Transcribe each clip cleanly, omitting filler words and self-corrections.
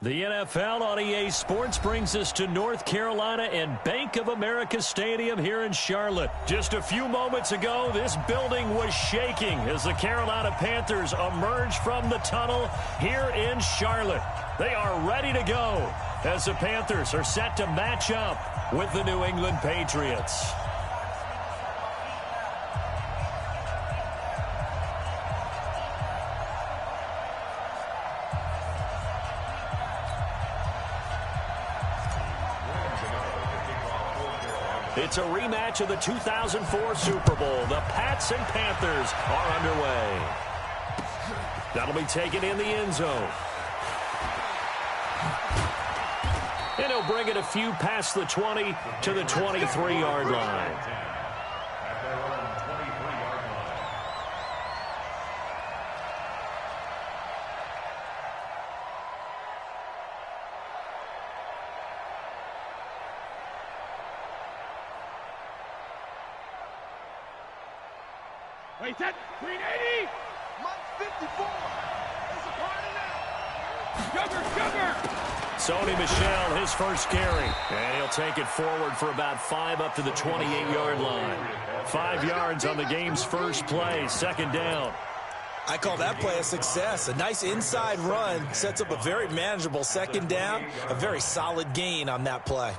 The NFL on EA Sports brings us to North Carolina and Bank of America Stadium here in Charlotte. Just a few moments ago, this building was shaking as the Carolina Panthers emerged from the tunnel here in Charlotte. They are ready to go as the Panthers are set to match up with the New England Patriots. It's a rematch of the 2004 Super Bowl. The Pats and Panthers are underway. That'll be taken in the end zone. And he'll bring it a few past the 20 to the 23-yard line. Wait, that 380! Mike 54! There's a party now! Jugger! Sony Michel, his first carry. And he'll take it forward for about 5 up to the 28-yard line. 5 yards on the game's first play, second down. I call that play a success. A nice inside run sets up a very manageable second down. A very solid gain on that play.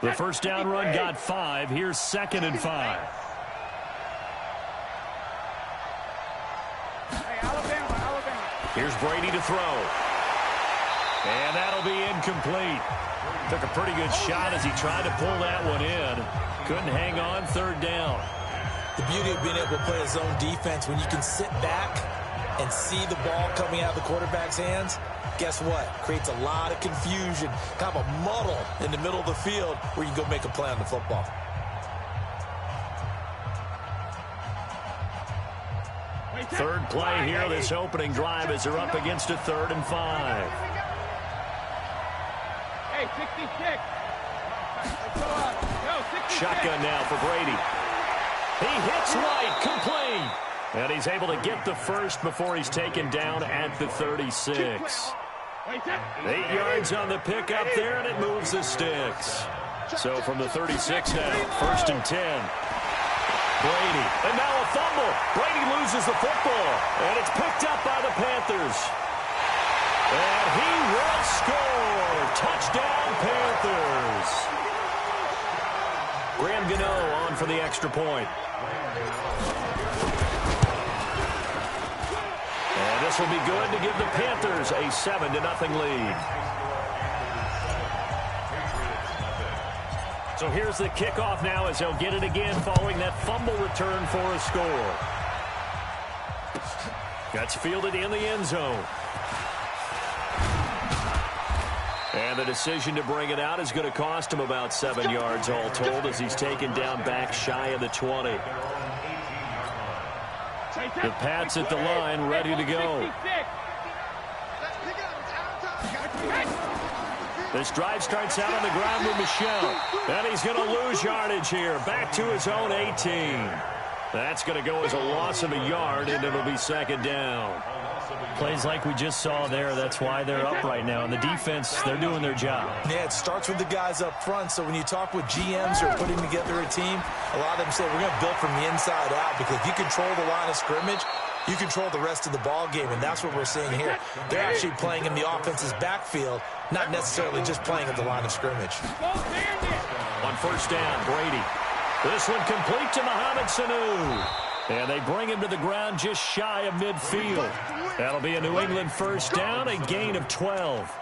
The first down run got 5. Here's 2nd and 5. Here's Brady to throw. And that'll be incomplete. Took a pretty good shot as he tried to pull that one in. Couldn't hang on, third down. The beauty of being able to play a zone defense when you can sit back and see the ball coming out of the quarterback's hands. Guess what? Creates a lot of confusion, kind of a muddle in the middle of the field where you can go make a play on the football. Third play here, this opening drive as they're up against a 3rd and 5. Hey, 66. Shotgun now for Brady. He hits White, complete. And he's able to get the first before he's taken down at the 36. 8 yards on the pickup there, and it moves the sticks. So from the 36 now, 1st and 10. Brady, and now a fumble. Brady loses the football, and it's picked up by the Panthers. And he will score. Touchdown, Panthers. Graham Gano on for the extra point. And this will be good to give the Panthers a 7-0 lead. So here's the kickoff now as they'll get it again following that fumble return for a score. That's fielded in the end zone. And the decision to bring it out is going to cost him about 7 yards all told as he's taken down back shy of the 20. The Pats at the line, ready to go. This drive starts out on the ground with Michel. And he's going to lose yardage here. Back to his own 18. That's going to go as a loss of a yard, and it'll be 2nd down. Plays like we just saw there. That's why they're up right now. And the defense, they're doing their job. Yeah, it starts with the guys up front. So when you talk with GMs who are putting together a team, a lot of them say we're going to build from the inside out, because if you control the line of scrimmage, you control the rest of the ball game, and that's what we're seeing here. They're actually playing in the offense's backfield, not necessarily just playing at the line of scrimmage. On 1st down, Brady. This one complete to Mohamed Sanu. And they bring him to the ground just shy of midfield. That'll be a New England 1st down, a gain of 12.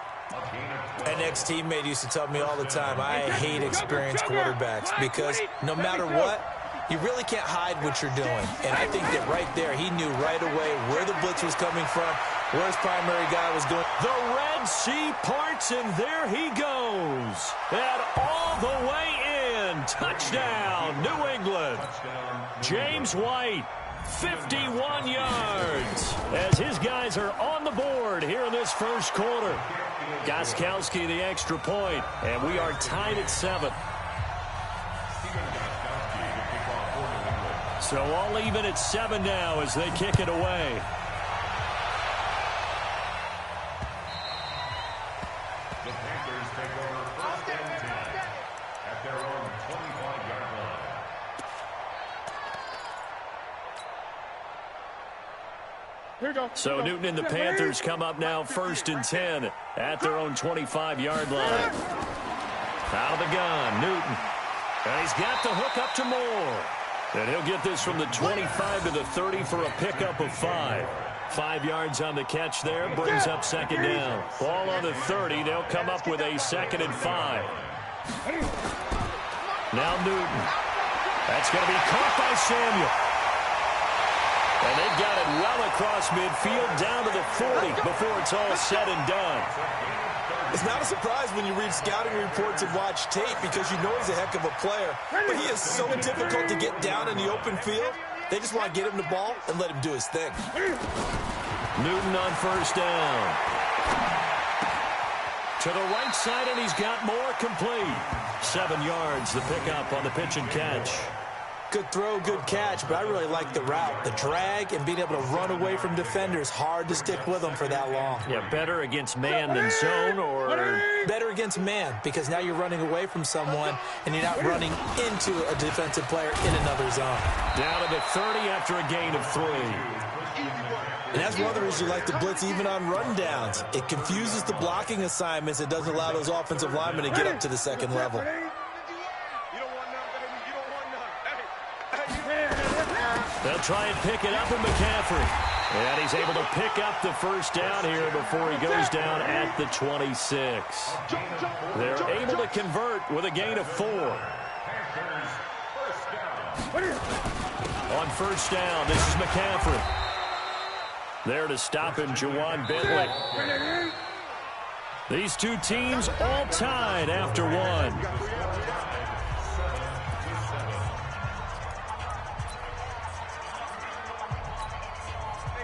An ex-teammate used to tell me all the time, I hate experienced quarterbacks, because no matter what, you really can't hide what you're doing. And I think that right there, he knew right away where the blitz was coming from, where his primary guy was going. The Red Sea parts, and there he goes. And all the way in. Touchdown, New England. James White, 51 yards, as his guys are on the board here in this first quarter. Gostkowski the extra point, and we are tied at 7. So all even at 7 now as they kick it away. So Newton and the Panthers come up now 1st and 10 at their own 25-yard line. Out of the gun, Newton. And he's got the hook up to Moore. And he'll get this from the 25 to the 30 for a pickup of 5. 5 yards on the catch there, brings up 2nd down. Ball on the 30, they'll come up with a 2nd and 5. Now Newton. That's going to be caught by Samuel. And they've got it well across midfield down to the 40 before it's all said and done. It's not a surprise when you read scouting reports and watch tape because you know he's a heck of a player. But he is so difficult to get down in the open field. They just want to get him the ball and let him do his thing. Newton on 1st down. To the right side, and he's got more complete. 7 yards, the pickup on the pitch and catch. Good throw, good catch, but I really like the route. The drag and being able to run away from defenders, hard to stick with them for that long. Yeah, better against man than zone, or better against man, because now you're running away from someone and you're not running into a defensive player in another zone. Down to the 30 after a gain of 3. And that's one of the reasons you like to blitz even on rundowns. It confuses the blocking assignments. It doesn't allow those offensive linemen to get up to the 2nd level. They'll try and pick it up with McCaffrey. And he's able to pick up the 1st down here before he goes down at the 26. They're able to convert with a gain of 4. On 1st down, this is McCaffrey. There to stop him, Juwan Bentley. These two teams all tied after 1.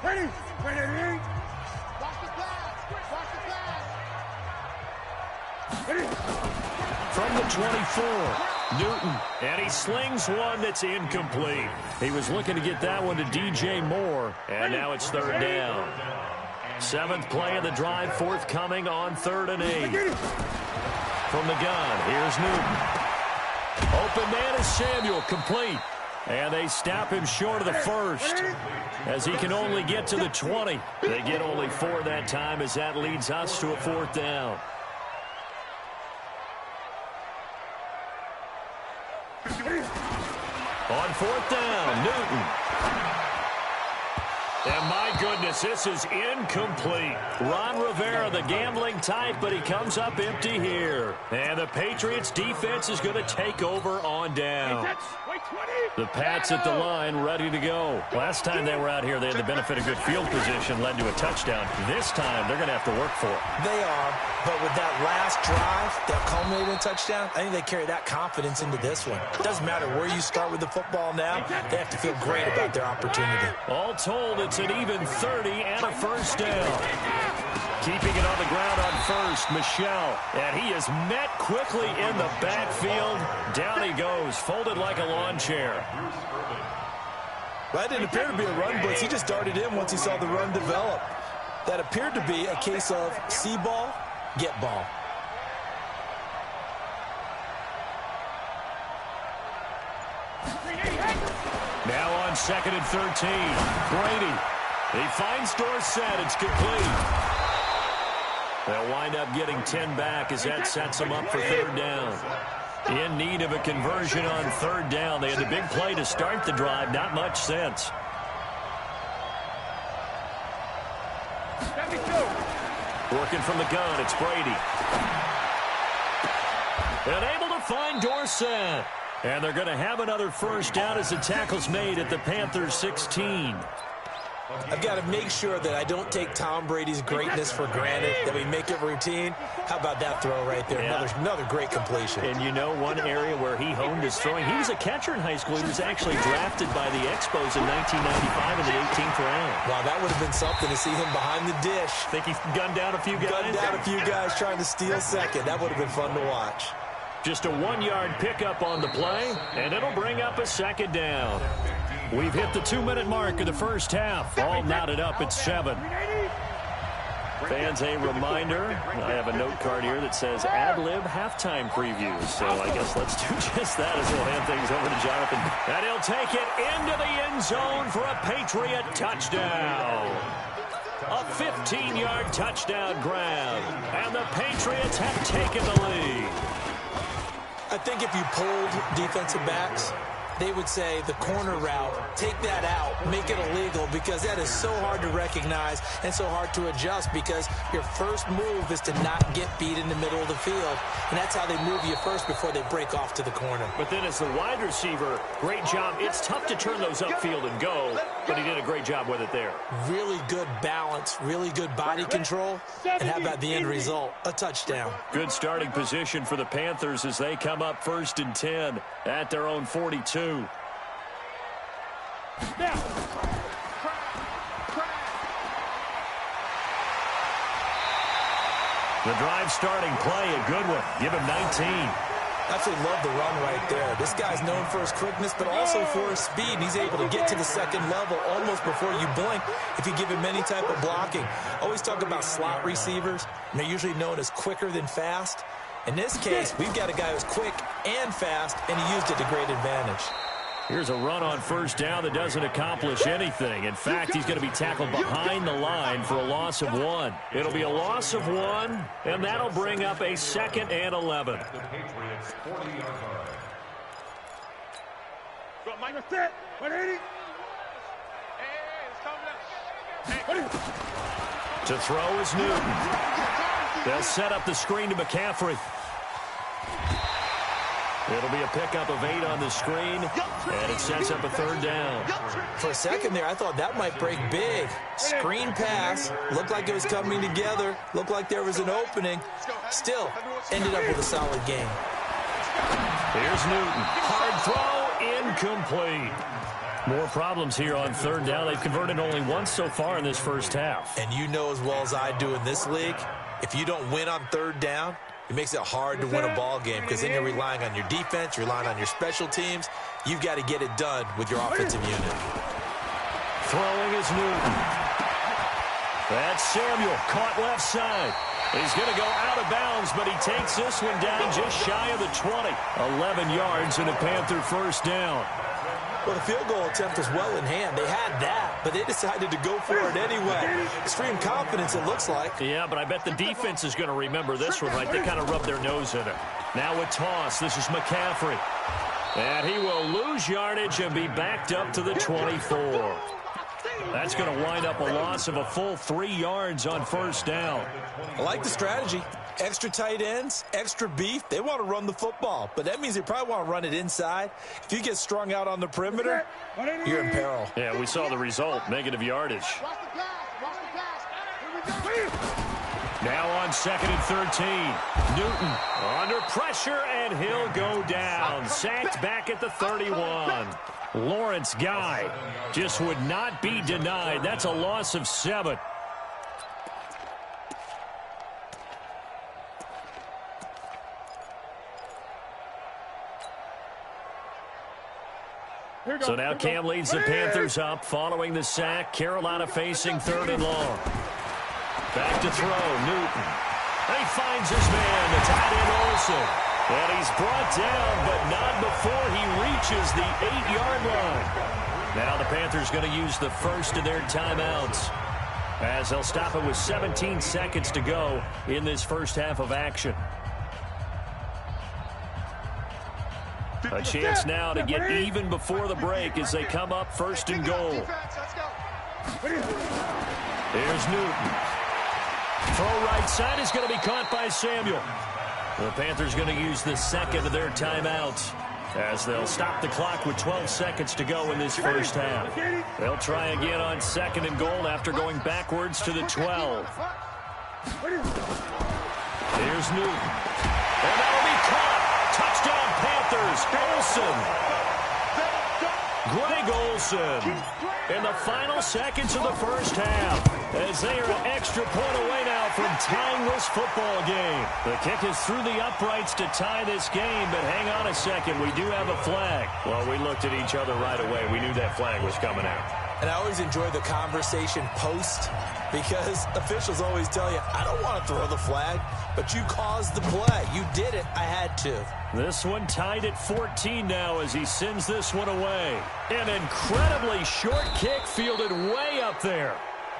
Ready. From the 24, Newton, and he slings one that's incomplete. He was looking to get that one to DJ Moore, and now it's 3rd down. 7th play of the drive, forthcoming on 3rd and 8. From the gun, here's Newton. Open man is Samuel, complete. And they stop him short of the 1st, as he can only get to the 20. They get only 4 that time, as that leads us to a 4th down. On 4th down, Newton. And my goodness, this is incomplete. Ron Rivera, the gambling type, but he comes up empty here. And the Patriots defense is going to take over on down. The Pats at the line, ready to go. Last time they were out here, they had the benefit of good field position, led to a touchdown. This time, they're going to have to work for it. They are, but with that last drive that culminated in a touchdown, I think they carry that confidence into this one. It doesn't matter where you start with the football now. They have to feel great about their opportunity. All told, it's an even 30 and a 1st down. Keeping it on the ground on 1st, Michelle. And he is met quickly in the backfield. Down he goes, folded like a lawn chair. That didn't appear to be a run blitz. He just darted in once he saw the run develop. That appeared to be a case of see ball, get ball. Now on 2nd and 13, Brady. He finds Dorsett. It's complete. They'll wind up getting 10 back as that sets them up for 3rd down. In need of a conversion on 3rd down. They had the big play to start the drive. Not much sense. Working from the gun, it's Brady. And able to find Dorsett. And they're going to have another 1st down as the tackle's made at the Panthers' 16. I've got to make sure that I don't take Tom Brady's greatness for granted, that we make it routine. How about that throw right there? Yeah. Another great completion. And you know one area where he honed his throwing, he was a catcher in high school. He was actually drafted by the Expos in 1995 in the 18th round. Wow, that would have been something to see him behind the dish. Think he gunned down a few guys? Gunned down a few guys trying to steal 2nd. That would have been fun to watch. Just a 1-yard pickup on the play, and it'll bring up a 2nd down. We've hit the 2-minute mark of the 1st half. All knotted up at 7. Fans, a reminder, I have a note card here that says ad-lib halftime previews. So I guess let's do just that as we'll hand things over to Jonathan. And he'll take it into the end zone for a Patriot touchdown. A 15-yard touchdown grab. And the Patriots have taken the lead. I think if you polled defensive backs, they would say the corner route, take that out, make it illegal, because that is so hard to recognize and so hard to adjust, because your first move is to not get beat in the middle of the field, and that's how they move you first before they break off to the corner. But then as the wide receiver, great job. It's tough to turn those upfield and go, but he did a great job with it there. Really good balance, really good body control, and how about the end result? A touchdown. Good starting position for the Panthers as they come up 1st and 10 at their own 42. Now. The drive starting play, a good one. Give him 19. Absolutely love the run right there. This guy's known for his quickness, but also for his speed. He's able to get to the second level almost before you blink if you give him any type of blocking. Always talk about slot receivers, and they're usually known as quicker than fast. In this case, we've got a guy who's quick and fast, and he used it to great advantage. Here's a run on 1st down that doesn't accomplish anything. In fact, he's going to be tackled behind the line for a loss of 1. It'll be a loss of 1, and that'll bring up a 2nd and 11. To throw is Newton. They'll set up the screen to McCaffrey. It'll be a pickup of 8 on the screen, and it sets up a 3rd down. For a second there, I thought that might break big. Screen pass, looked like it was coming together, looked like there was an opening. Still, ended up with a solid game. Here's Newton. Hard throw, incomplete. More problems here on 3rd down. They've converted only once so far in this first half. And you know as well as I do in this league, if you don't win on 3rd down, it makes it hard to win a ball game, because then you're relying on your defense, you're relying on your special teams. You've got to get it done with your offensive unit. Throwing is Newton. That's Samuel, caught left side. He's going to go out of bounds, but he takes this one down just shy of the 20. 11 yards and a Panther 1st down. Well, the field goal attempt was well in hand. They had that, but they decided to go for it anyway. Extreme confidence, it looks like. Yeah, but I bet the defense is going to remember this one, right? They kind of rubbed their nose in it. Now a toss. This is McCaffrey. And he will lose yardage and be backed up to the 24. That's going to wind up a loss of a full 3 yards on 1st down. I like the strategy. Extra tight ends, extra beef. They want to run the football, but that means they probably want to run it inside. If you get strung out on the perimeter, you're in peril. Yeah, we saw the result, negative yardage. Now on 2nd and 13. Newton under pressure, and he'll go down. Sacked back at the 31. Lawrence Guy just would not be denied. That's a loss of 7. So now Cam leads the Panthers up following the sack. Carolina facing 3rd and long. Back to throw, Newton. And he finds his man, the tight end Olsen. And he's brought down, but not before he reaches the 8-yard line. Now the Panthers going to use the first of their timeouts, as they'll stop it with 17 seconds to go in this first half of action. A chance now to get even before the break as they come up 1st and goal. There's Newton. Throw right side is going to be caught by Samuel. The Panthers going to use the second of their timeouts, as they'll stop the clock with 12 seconds to go in this first half. They'll try again on 2nd and goal after going backwards to the 12. There's Newton. And that'll be caught. Touchdown Panthers. Olsen. Greg Olsen. In the final seconds of the first half, as they are an extra point away now from tying this football game. The kick is through the uprights to tie this game, but hang on a second. We do have a flag. Well, we looked at each other right away. We knew that flag was coming out. And I always enjoy the conversation post because officials always tell you, I don't want to throw the flag, but you caused the play. You did it. I had to. This one tied at 14 now as he sends this one away. An incredibly short kick fielded way up there.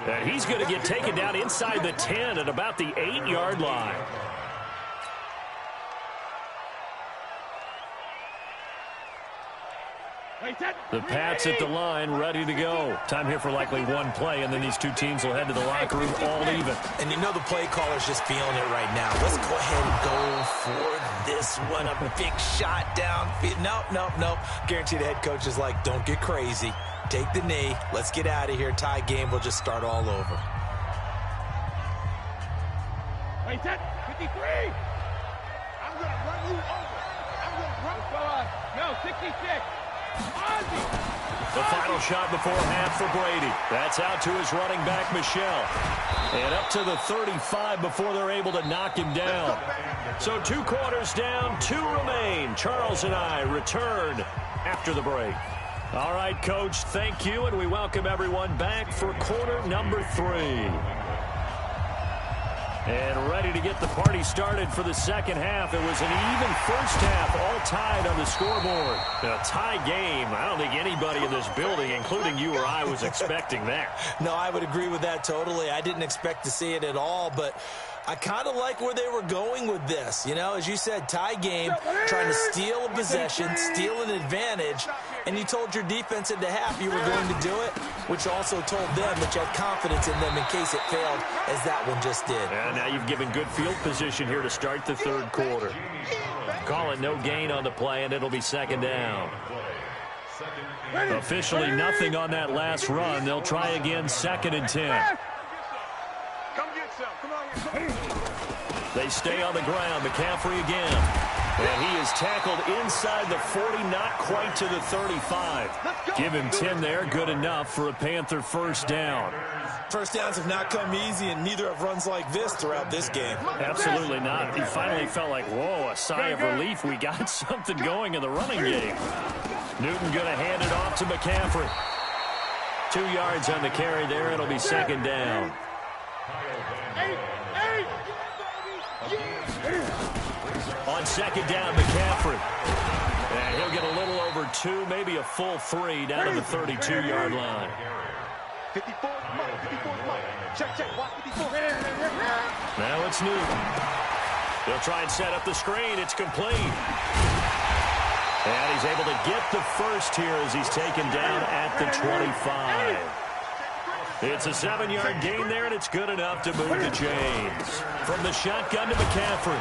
And he's going to get taken down inside the 10 at about the 8-yard line. The Pats at the line, ready to go. Time here for likely one play, and then these two teams will head to the locker room all even. And you know the play caller's just feeling it right now. Let's go ahead and go for this one. A big shot downfield. Nope. Guaranteed the head coach is like, don't get crazy. Take the knee. Let's get out of here. Tie game will just start all over. Wait, that 53. I'm going to run you over. I'm going to run. No, 66. The final shot before half for Brady. That's out to his running back, Michelle. And up to the 35 before they're able to knock him down. So 2 quarters down, 2 remain. Charles and I return after the break. All right, Coach, thank you, and we welcome everyone back for quarter number 3. And ready to get the party started for the second half. It was an even first half, all tied on the scoreboard. A tie game. I don't think anybody in this building, including you or I, was expecting that. No, I would agree with that totally. I didn't expect to see it at all, but I kind of like where they were going with this. You know, as you said, tie game, trying to steal a possession, steal an advantage, and you told your defense at the half you were going to do it, which also told them that you had confidence in them in case it failed, as that one just did. And now you've given good field position here to start the third quarter. Call it no gain on the play, and it'll be second down. Officially nothing on that last run. They'll try again, 2nd and 10. They stay on the ground. McCaffrey again. And he is tackled inside the 40, not quite to the 35. Give him 10 there. Good enough for a Panther first down. First downs have not come easy, and neither have runs like this throughout this game. Absolutely not. He finally felt like, whoa, a sigh of relief. We got something going in the running game. Newton going to hand it off to McCaffrey. 2 yards on the carry there. It'll be second down. On second down, McCaffrey. And he'll get a little over 2, maybe a full 3 down to the 32-yard line. 54, check, watch 54. Now it's Newton. They'll try and set up the screen. It's complete. And he's able to get the first here as he's taken down at the 25. It's a 7-yard gain there, and it's good enough to move the chains. From the shotgun to McCaffrey.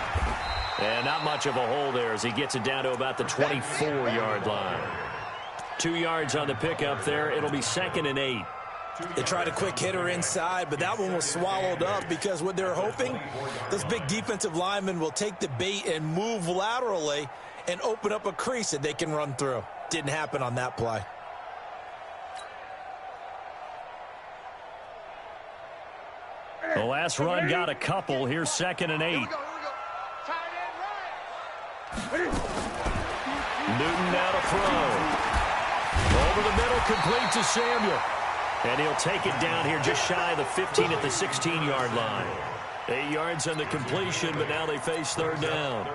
And not much of a hole there as he gets it down to about the 24-yard line. 2 yards on the pickup there. It'll be 2nd and 8. They tried a quick hitter inside, but that one was swallowed up because what they're hoping, those big defensive linemen will take the bait and move laterally and open up a crease that they can run through. Didn't happen on that play. The last run got a couple. Here's 2nd and 8. Newton now to throw. Over the middle, complete to Samuel. And he'll take it down here just shy of the 15 at the 16-yard line. 8 yards on the completion, but now they face third down.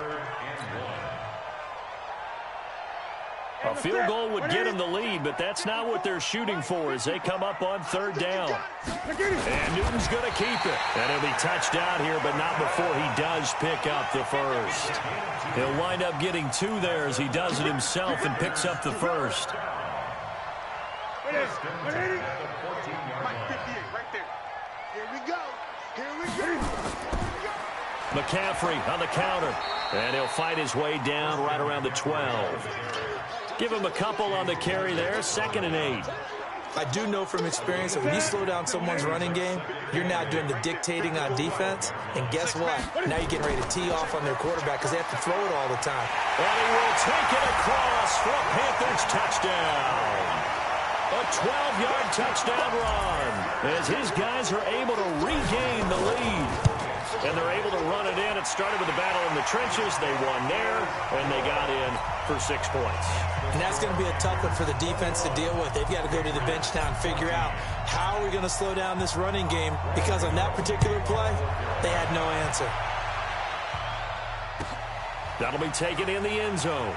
A field goal would get them the lead, but that's not what they're shooting for as they come up on third down. And Newton's going to keep it. And he'll be touched out here, but not before he does pick up the first. He'll wind up getting 2 there as he does it himself and picks up the first. McCaffrey on the counter. And he'll fight his way down right around the 12. Give him a couple on the carry there. 2nd and 8. I do know from experience that when you slow down someone's running game, you're now doing the dictating on defense. And guess what? Now you're getting ready to tee off on their quarterback because they have to throw it all the time. And he will take it across for a Panthers touchdown. A 12-yard touchdown run as his guys are able to regain the lead. and they're able to run it in. It started with a battle in the trenches. They won there, and they got in for 6 points. And that's going to be a tough one for the defense to deal with. They've got to go to the bench now and figure out how are we going to slow down this running game, because on that particular play, they had no answer. That'll be taken in the end zone.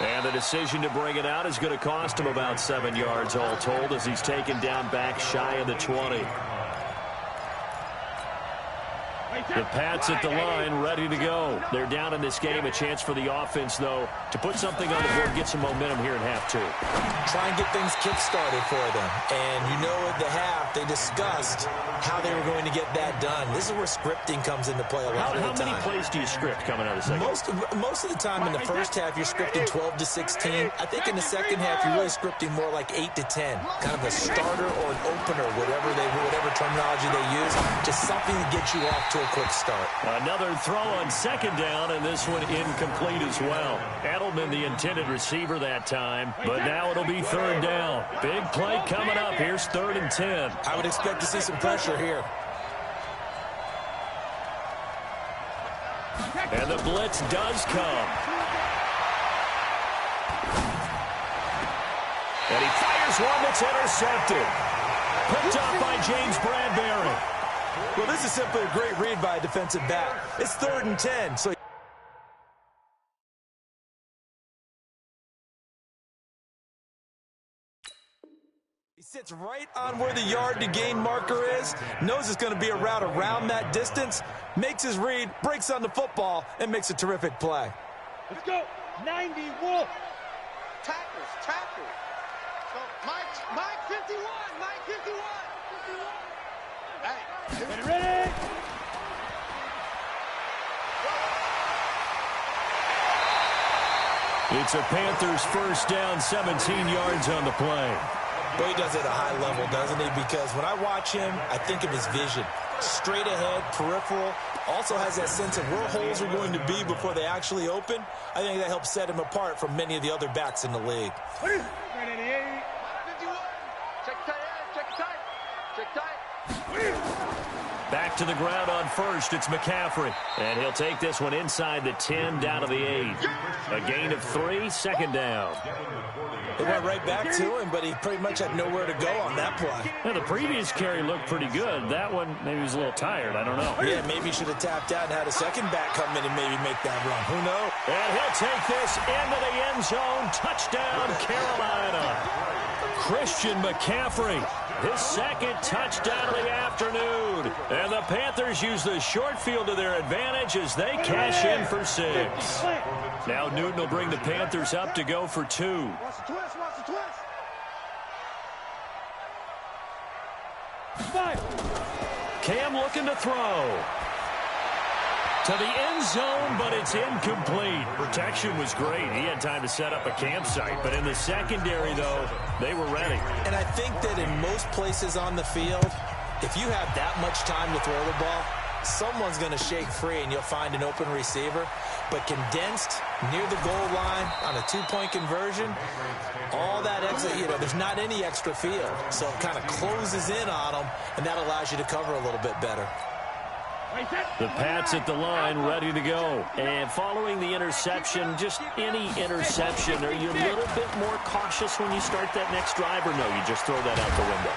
And the decision to bring it out is going to cost him about 7 yards all told, as he's taken down back shy of the 20. The Pats at the line, ready to go. They're down in this game. A chance for the offense, though, to put something on the board, get some momentum here in half 2. Try and get things kick-started for them. And you know at the half, they discussed how they were going to get that done. This is where scripting comes into play a lot of the time. How many plays do you script coming out of the second? Most of the time in the first half, you're scripting 12 to 16. I think in the second half, you're really scripting more like 8 to 10. Kind of a starter or an opener, whatever terminology they use. Just something to get you off to a quick start. Another throw on second down, and this one incomplete as well. Edelman, the intended receiver that time, but now it'll be third down. Big play coming up. Here's 3rd and 10. I would expect to see some pressure here. And the blitz does come. And he fires one that's intercepted. Picked up by James Bradbury. Well, this is simply a great read by a defensive back. It's 3rd and 10, so he sits right on where the yard to gain marker is, knows it's going to be a route around that distance, makes his read, breaks on the football, and makes a terrific play. Let's go. 91. Tackles. So Mike 51. Mike 51. Hey, ready? It's a Panthers first down, 17 yards on the play. Boy, he does it at a high level, doesn't he? Because when I watch him, I think of his vision. Straight ahead, peripheral, also has that sense of where holes are going to be before they actually open. I think that helps set him apart from many of the other backs in the league. Back to the ground on first, it's McCaffrey. And he'll take this one inside the 10, down to the 8. A gain of 3, second down. They went right back to him, but he pretty much had nowhere to go on that play. Now, the previous carry looked pretty good. That one, maybe he was a little tired. I don't know. Yeah, maybe he should have tapped out and had a second back come in and maybe make that run. Who knows? And he'll take this into the end zone. Touchdown, Carolina. Christian McCaffrey, his second touchdown of the afternoon. And the Panthers use the short field to their advantage as they cash in for 6. Now Newton will bring the Panthers up to go for 2. Watch the twist. Cam looking to throw. To the end zone, but it's incomplete. Protection was great. He had time to set up a campsite. But in the secondary, though, they were ready. And I think that in most places on the field, if you have that much time to throw the ball, someone's going to shake free and you'll find an open receiver. But condensed near the goal line on a 2-point conversion, all that extra, there's not any extra field. So it kind of closes in on them, and that allows you to cover a little bit better. The Pats at the line, ready to go. And following the interception, just any interception, are you a little bit more cautious when you start that next drive, or no, you just throw that out the window?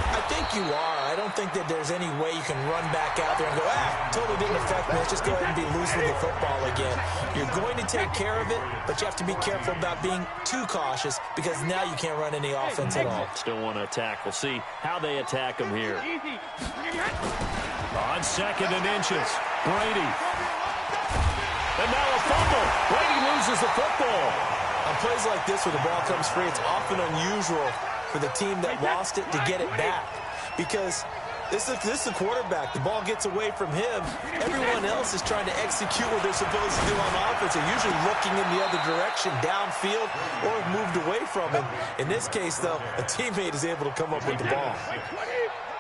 I think you are. I don't think that there's any way you can run back out there and go, totally didn't affect me. Let's just go ahead and be loose with the football again. You're going to take care of it, but you have to be careful about being too cautious because now you can't run any offense at all. Still want to attack. We'll see how they attack him here. On 2nd and inches, Brady. And now a fumble. Brady loses the football. On plays like this where the ball comes free, it's often unusual for the team that lost it to get it back because this is the quarterback. The ball gets away from him. Everyone else is trying to execute what they're supposed to do on offense. They're usually looking in the other direction, downfield, or have moved away from him. In this case, though, a teammate is able to come up with the ball.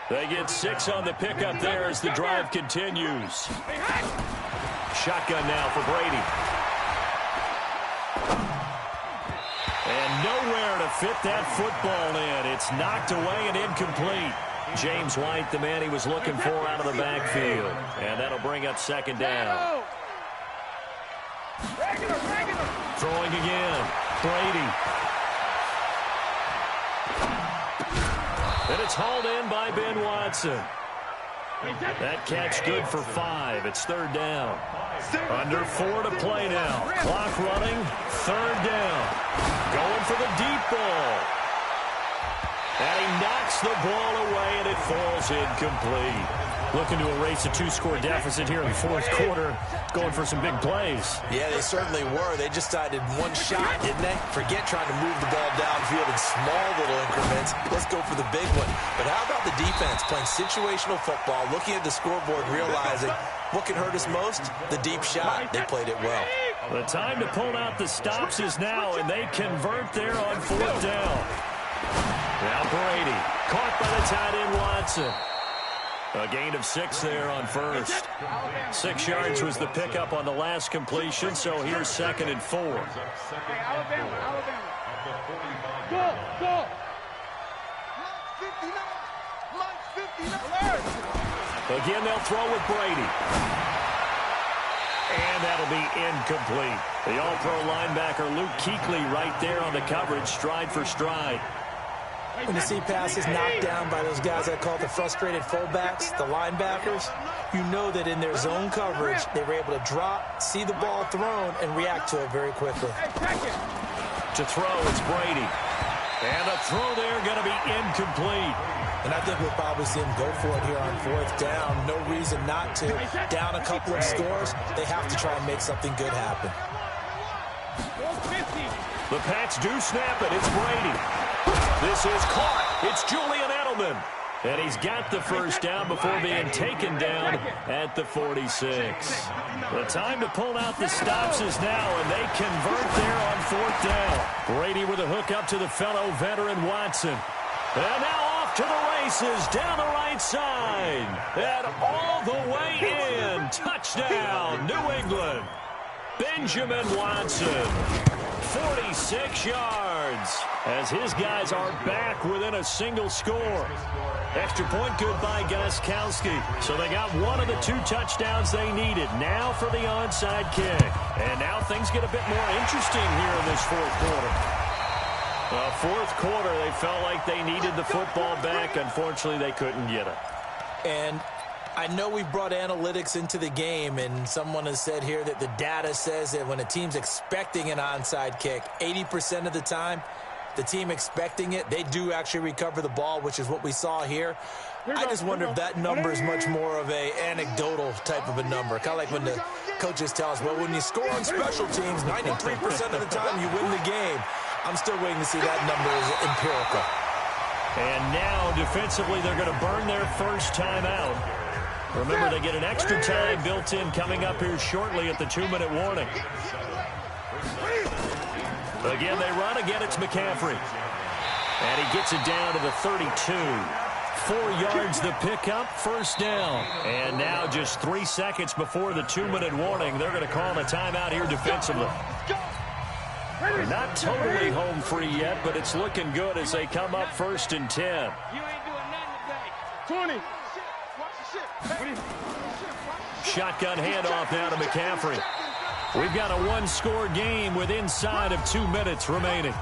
They get 6 on the pickup there as the drive continues. Shotgun now for Brady. And nowhere to fit that football in. It's knocked away and incomplete. James White, the man he was looking for out of the backfield. And that'll bring up second down. Throwing again. Brady. And it's hauled in by Ben Watson. That catch good for 5. It's third down. Under 4 to play now. Clock running. Third down. Going for the deep ball. And he knocks the ball away, and it falls incomplete. Looking to erase a 2-score deficit here in the fourth quarter. Going for some big plays. Yeah, they certainly were. They just decided one shot, didn't they? Forget trying to move the ball downfield in small little increments. Let's go for the big one. But how about the defense playing situational football, looking at the scoreboard, realizing what can hurt us most? The deep shot. They played it well. The time to pull out the stops is now, and they convert there on fourth down. Now Brady, caught by the tight end Watson. A gain of 6 there on first. 6 yards was the pickup on the last completion, so here's second and 4. Alabama. Go. Again, they'll throw with Brady. And that'll be incomplete. The all-pro linebacker Luke Kuechly right there on the coverage, stride for stride. When you see passes knocked down by those guys I call the frustrated fullbacks, the linebackers, you know that in their zone coverage, they were able to drop, see the ball thrown, and react to it very quickly. To throw, it's Brady. And the throw there going to be incomplete. And I think we'll probably see him go for it here on fourth down. No reason not to. Down a couple of scores, they have to try and make something good happen. The Pats do snap it. It's Brady. This is caught. It's Julian Edelman. And he's got the first down before being taken down at the 46. The time to pull out the stops is now, and they convert there on fourth down. Brady with a hook up to the fellow veteran Watson. And now off to the races down the right side. And all the way in. Touchdown, New England. Benjamin Watson. 46 yards as his guys are back within a single score. Extra point good by Gostkowski. So they got one of the 2 touchdowns they needed. Now for the onside kick. And now things get a bit more interesting here in this fourth quarter. Fourth quarter, they felt like they needed the football back. Unfortunately, they couldn't get it. And I know we brought analytics into the game, and someone has said here that the data says that when a team's expecting an onside kick, 80% of the time, the team expecting it, they do actually recover the ball, which is what we saw here. I just wonder if that number is much more of a anecdotal type of a number. Kind of like when the coaches tell us, well, when you score on special teams, 93% of the time you win the game. I'm still waiting to see that number is empirical. And now, defensively, they're going to burn their first time out. Remember, they get an extra time built in coming up here shortly at the 2-minute warning. Again, they run. Again, it's McCaffrey. And he gets it down to the 32. 4 yards the pickup, first down. And now just 3 seconds before the 2-minute warning, they're going to call a timeout here defensively. They're not totally home free yet, but it's looking good as they come up first and 10. You ain't doing nothing today. 20. Shotgun handoff now to McCaffrey. We've got a 1-score game with inside of 2 minutes remaining.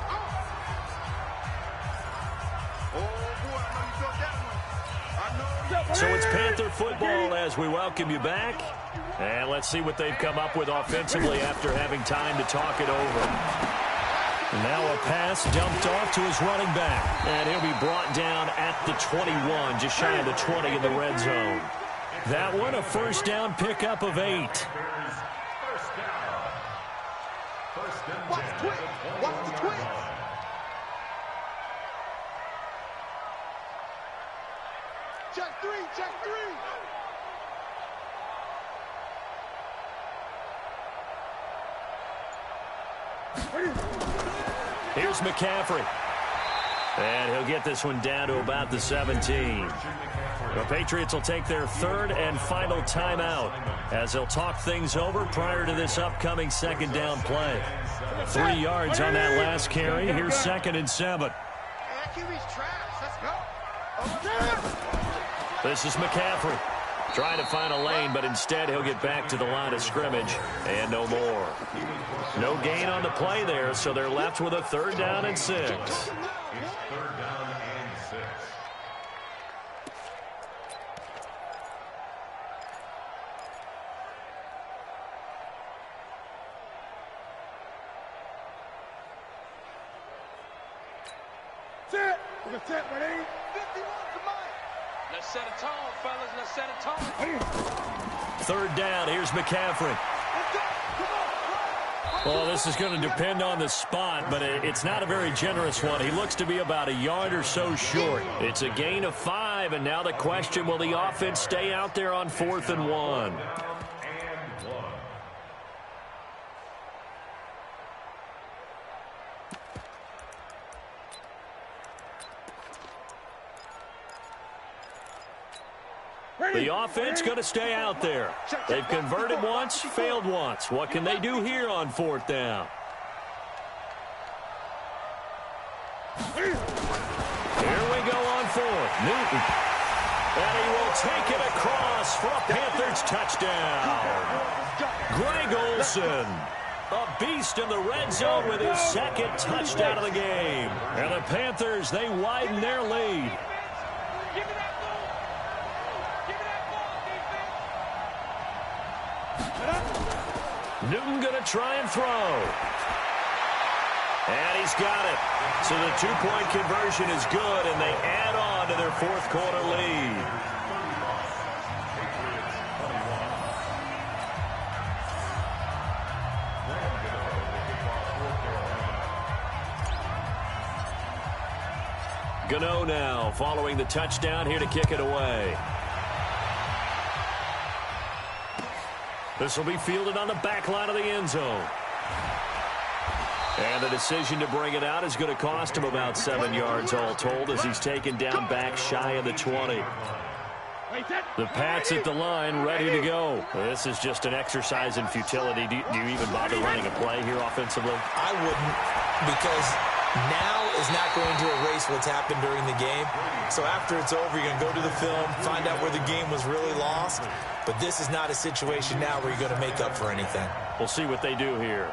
So it's Panther football as we welcome you back. And let's see what they've come up with offensively after having time to talk it over. Now a pass dumped off to his running back. And he'll be brought down at the 21, just shy of the 20 in the red zone. That one, a first down pickup of 8. Watch the twitch. Check 3, check 3. Here's McCaffrey. And he'll get this one down to about the 17. The Patriots will take their third and final timeout as they'll talk things over prior to this upcoming second down play. 3 yards on that last carry. Here's second and 7. That QB's trash. Let's go. This is McCaffrey. Trying to find a lane, but instead he'll get back to the line of scrimmage and no more. No gain on the play there, so they're left with a 3rd down and 6. It's 3rd down and 6. Set. Set, ready? 51 to mine. Let's set a tone, fellas. Let's set a tone. 3rd down. Here's McCaffrey. Well, this is going to depend on the spot, but it's not a very generous one. He looks to be about a yard or so short. It's a gain of 5, and now the question, will the offense stay out there on 4th and 1? The offense going to stay out there. They've converted once, failed once. What can they do here on 4th down? Here we go on 4th. Newton. And he will take it across for a Panthers touchdown. Greg Olsen, a beast in the red zone with his 2nd touchdown of the game. And the Panthers, they widen their lead. Newton going to try and throw. And he's got it. So the 2-point conversion is good, and they add on to their 4th quarter lead. Gano now following the touchdown here to kick it away. This will be fielded on the back line of the end zone. And the decision to bring it out is going to cost him about 7 yards all told as he's taken down back shy of the 20. The Pats at the line ready to go. This is just an exercise in futility. Do you even bother running a play here offensively? I wouldn't, because now is not going to erase what's happened during the game. So after it's over, you're going to go to the film, find out where the game was really lost. But this is not a situation now where you're going to make up for anything. We'll see what they do here.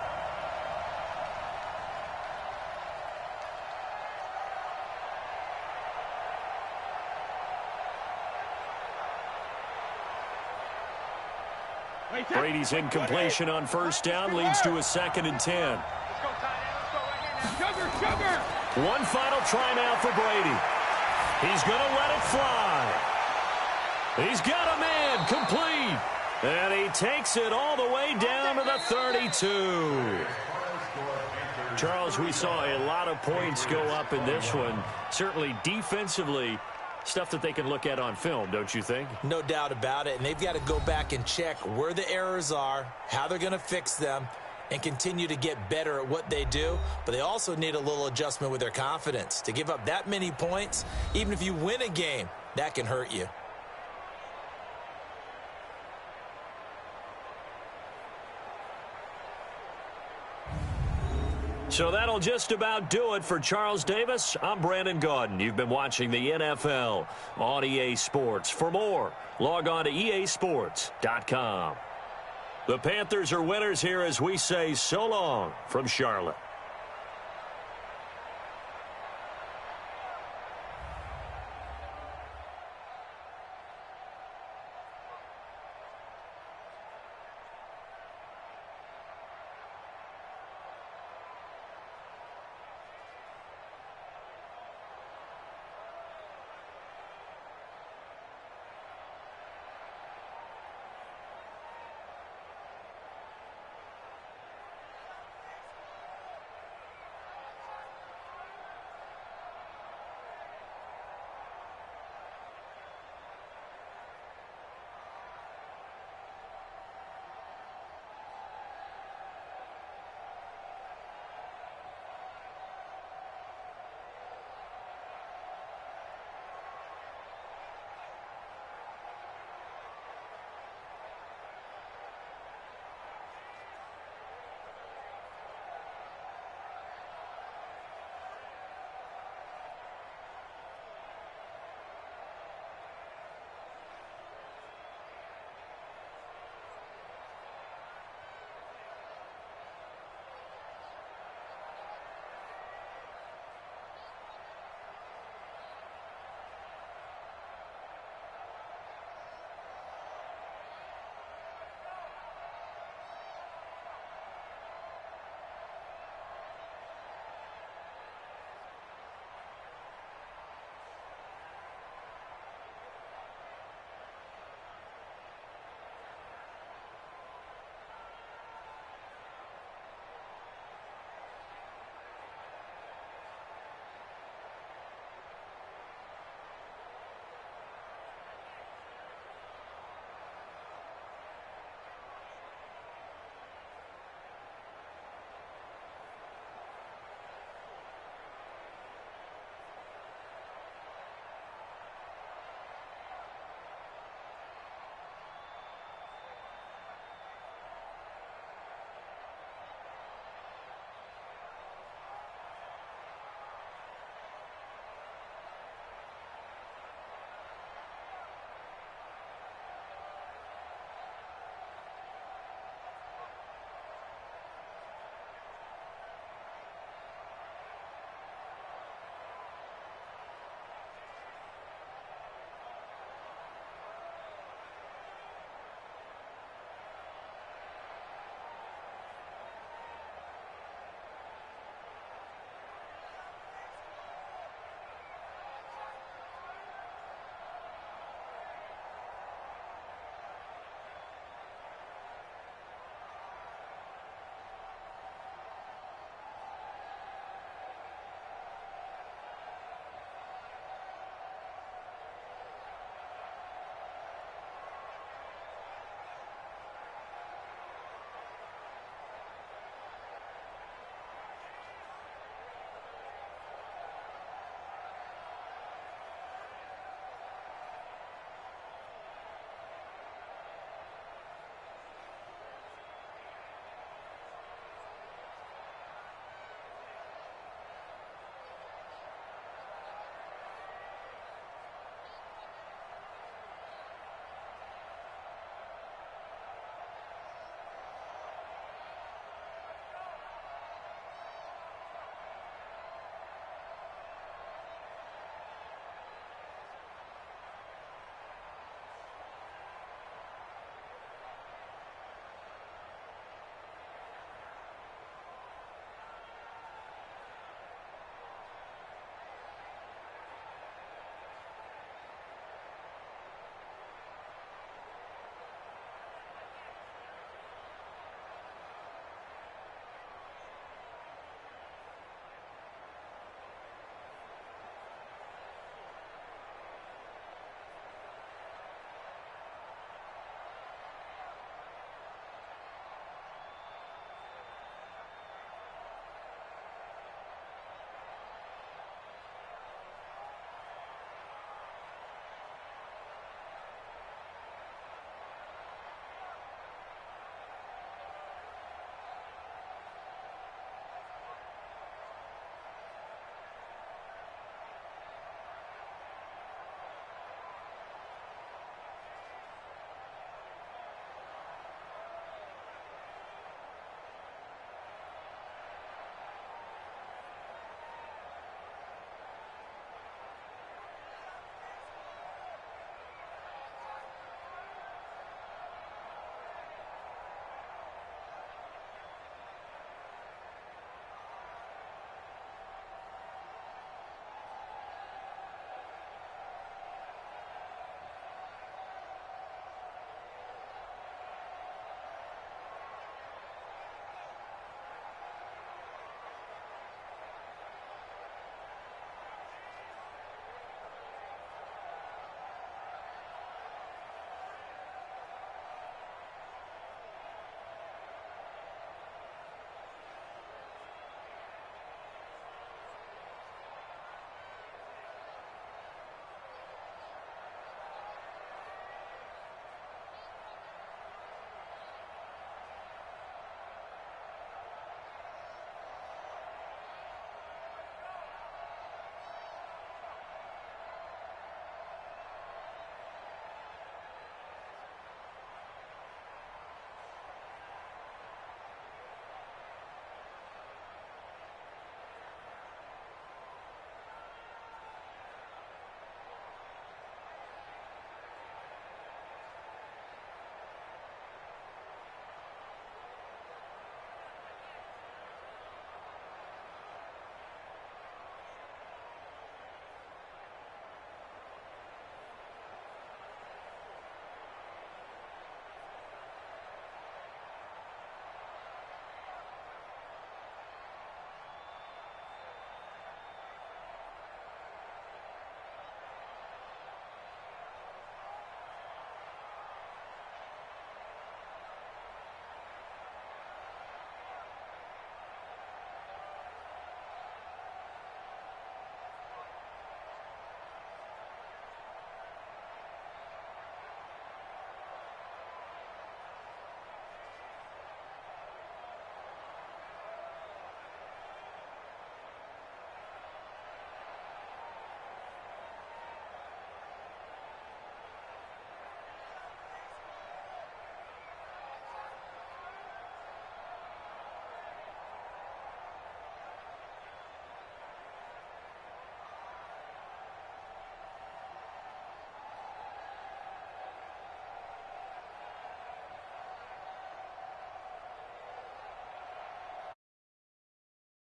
Brady's incompletion on 1st down leads to a 2nd and 10. One final try now for Brady. He's going to let it fly. He's got a man complete. And he takes it all the way down to the 32. Charles, we saw a lot of points go up in this one. Certainly defensively, stuff that they can look at on film, don't you think? No doubt about it. And they've got to go back and check where the errors are, how they're going to fix them, and continue to get better at what they do. But they also need a little adjustment with their confidence. To give up that many points, even if you win a game, that can hurt you. So that'll just about do it for Charles Davis. I'm Brandon Gaudin. You've been watching the NFL on EA Sports. For more, log on to easports.com. The Panthers are winners here as we say so long from Charlotte.